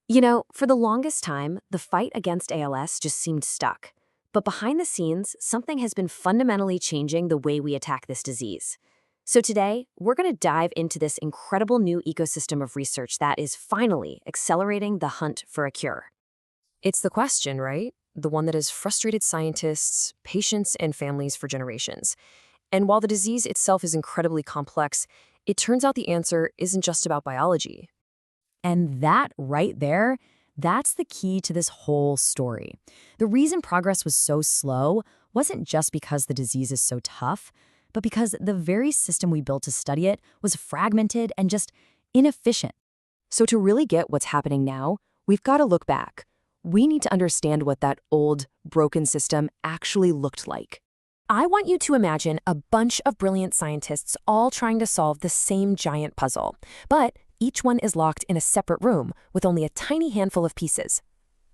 For the longest time, the fight against ALS just seemed stuck. But behind the scenes, something has been fundamentally changing the way we attack this disease. So today, we're going to dive into this incredible new ecosystem of research that is finally accelerating the hunt for a cure. It's the question, right? The one that has frustrated scientists, patients, and families for generations. And while the disease itself is incredibly complex, it turns out the answer isn't just about biology. And that right there, that's the key to this whole story. The reason progress was so slow wasn't just because the disease is so tough, but because the very system we built to study it was fragmented and just inefficient. So to really get what's happening now, we've got to look back. We need to understand what that old, broken system actually looked like. I want you to imagine a bunch of brilliant scientists all trying to solve the same giant puzzle, but each one is locked in a separate room with only a tiny handful of pieces.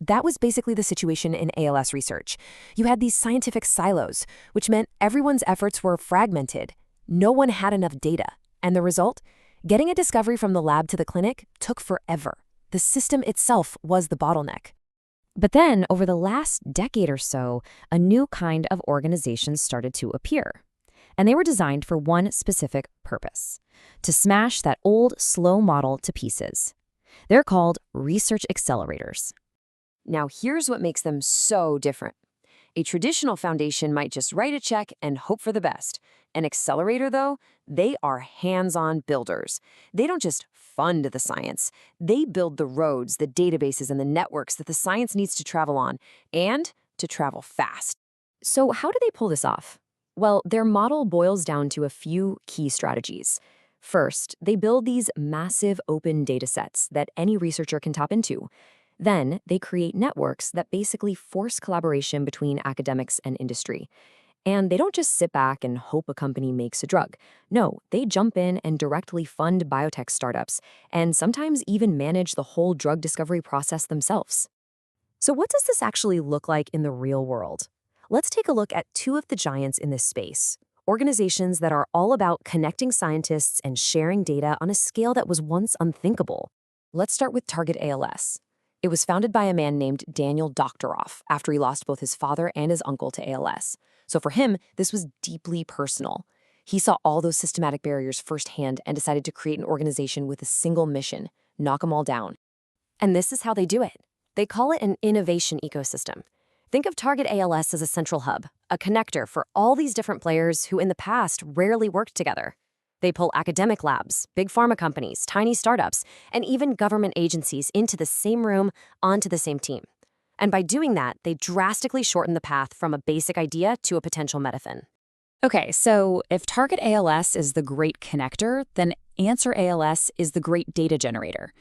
That was basically the situation in ALS research. You had these scientific silos, which meant everyone's efforts were fragmented. No one had enough data. And the result? Getting a discovery from the lab to the clinic took forever. The system itself was the bottleneck. But then, over the last decade or so, a new kind of organization started to appear. And they were designed for one specific purpose: to smash that old, slow model to pieces. They're called research accelerators. Now, here's what makes them so different. A traditional foundation might just write a check and hope for the best. An accelerator, though, they are hands-on builders. They don't just fund the science. They build the roads, the databases, and the networks that the science needs to travel on, and to travel fast. So how do they pull this off? Well, their model boils down to a few key strategies. First, they build these massive open datasets that any researcher can tap into. Then, they create networks that basically force collaboration between academics and industry. And they don't just sit back and hope a company makes a drug. No, they jump in and directly fund biotech startups, and sometimes even manage the whole drug discovery process themselves. So what does this actually look like in the real world? Let's take a look at two of the giants in this space, organizations that are all about connecting scientists and sharing data on a scale that was once unthinkable. Let's start with Target ALS. It was founded by a man named Daniel Doctoroff after he lost both his father and his uncle to ALS. So for him, this was deeply personal. He saw all those systematic barriers firsthand and decided to create an organization with a single mission: knock them all down. And this is how they do it. They call it an innovation ecosystem. Think of Target ALS as a central hub, a connector for all these different players who in the past rarely worked together. They pull academic labs, big pharma companies, tiny startups, and even government agencies into the same room, onto the same team. And by doing that, they drastically shorten the path from a basic idea to a potential medicine. Okay, so if Target ALS is the great connector, then Answer ALS is the great data generator.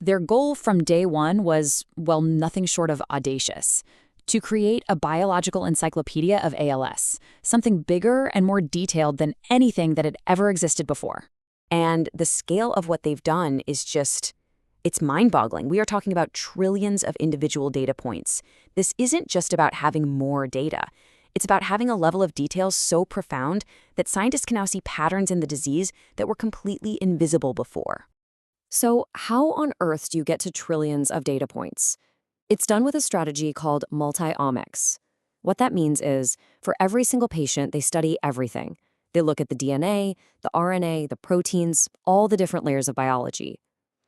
Their goal from day one was, well, nothing short of audacious: to create a biological encyclopedia of ALS, something bigger and more detailed than anything that had ever existed before. And the scale of what they've done is it's mind-boggling. We are talking about trillions of individual data points. This isn't just about having more data. It's about having a level of detail so profound that scientists can now see patterns in the disease that were completely invisible before. So how on earth do you get to trillions of data points? It's done with a strategy called multi-omics. What that means is, for every single patient, they study everything. They look at the DNA, the RNA, the proteins, all the different layers of biology.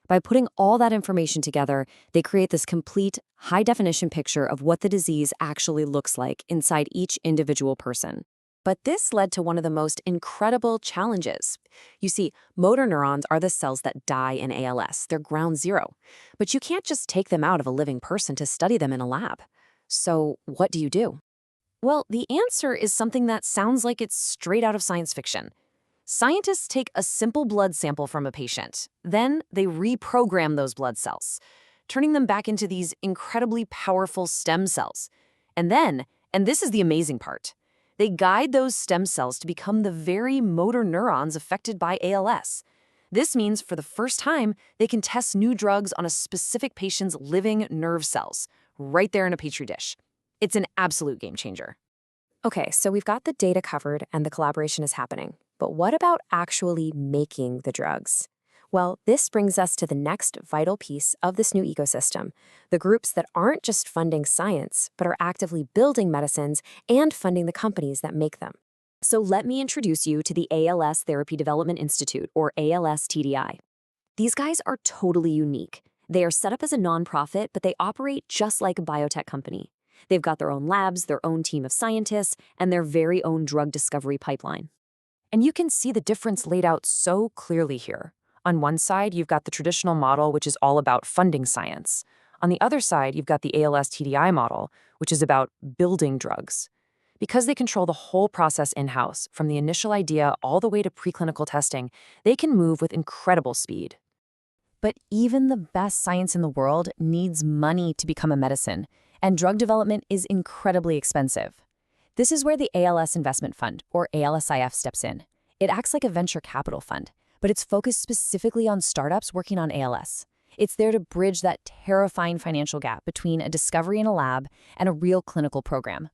By putting all that information together, they create this complete, high-definition picture of what the disease actually looks like inside each individual person. But this led to one of the most incredible challenges. You see, motor neurons are the cells that die in ALS. They're ground zero. But you can't just take them out of a living person to study them in a lab. So what do you do? Well, the answer is something that sounds like it's straight out of science fiction. Scientists take a simple blood sample from a patient. Then they reprogram those blood cells, turning them back into these incredibly powerful stem cells. And this is the amazing part, they guide those stem cells to become the very motor neurons affected by ALS. This means for the first time, they can test new drugs on a specific patient's living nerve cells, right there in a petri dish. It's an absolute game changer. Okay, so we've got the data covered and the collaboration is happening. But what about actually making the drugs? Well, this brings us to the next vital piece of this new ecosystem, the groups that aren't just funding science, but are actively building medicines and funding the companies that make them. So let me introduce you to the ALS Therapy Development Institute, or ALS-TDI. These guys are totally unique. They are set up as a nonprofit, but they operate just like a biotech company. They've got their own labs, their own team of scientists, and their very own drug discovery pipeline. And you can see the difference laid out so clearly here. On one side, you've got the traditional model, which is all about funding science. On the other side, you've got the ALS-TDI model, which is about building drugs. Because they control the whole process in-house, from the initial idea all the way to preclinical testing, they can move with incredible speed. But even the best science in the world needs money to become a medicine, and drug development is incredibly expensive. This is where the ALS Investment Fund, or ALSIF, steps in. It acts like a venture capital fund, but it's focused specifically on startups working on ALS. It's there to bridge that terrifying financial gap between a discovery in a lab and a real clinical program.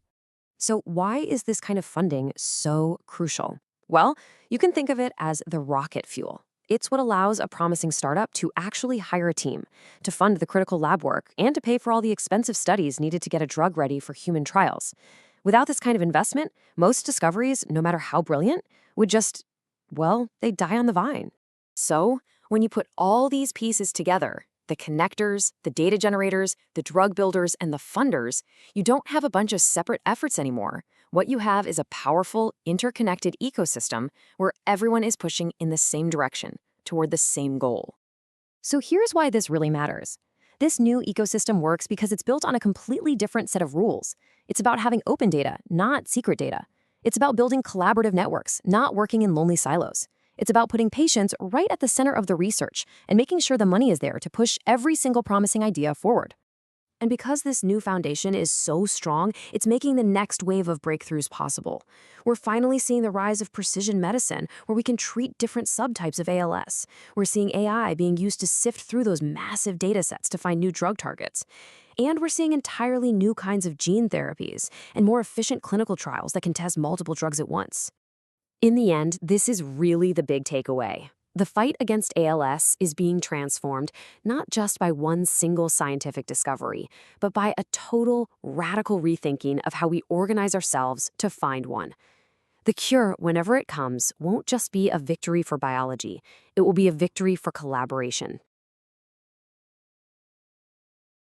So why is this kind of funding so crucial? Well, you can think of it as the rocket fuel. It's what allows a promising startup to actually hire a team, to fund the critical lab work, and to pay for all the expensive studies needed to get a drug ready for human trials. Without this kind of investment, most discoveries, no matter how brilliant, would just, well, they'd die on the vine. So, when you put all these pieces together, the connectors, the data generators, the drug builders, and the funders, you don't have a bunch of separate efforts anymore. What you have is a powerful, interconnected ecosystem where everyone is pushing in the same direction, toward the same goal. So here's why this really matters. This new ecosystem works because it's built on a completely different set of rules. It's about having open data, not secret data. It's about building collaborative networks, not working in lonely silos. It's about putting patients right at the center of the research and making sure the money is there to push every single promising idea forward. And because this new foundation is so strong, it's making the next wave of breakthroughs possible. We're finally seeing the rise of precision medicine, where we can treat different subtypes of ALS. We're seeing AI being used to sift through those massive data sets to find new drug targets. And we're seeing entirely new kinds of gene therapies and more efficient clinical trials that can test multiple drugs at once. In the end, this is really the big takeaway. The fight against ALS is being transformed not just by one single scientific discovery, but by a total, radical rethinking of how we organize ourselves to find one. The cure, whenever it comes, won't just be a victory for biology. It will be a victory for collaboration.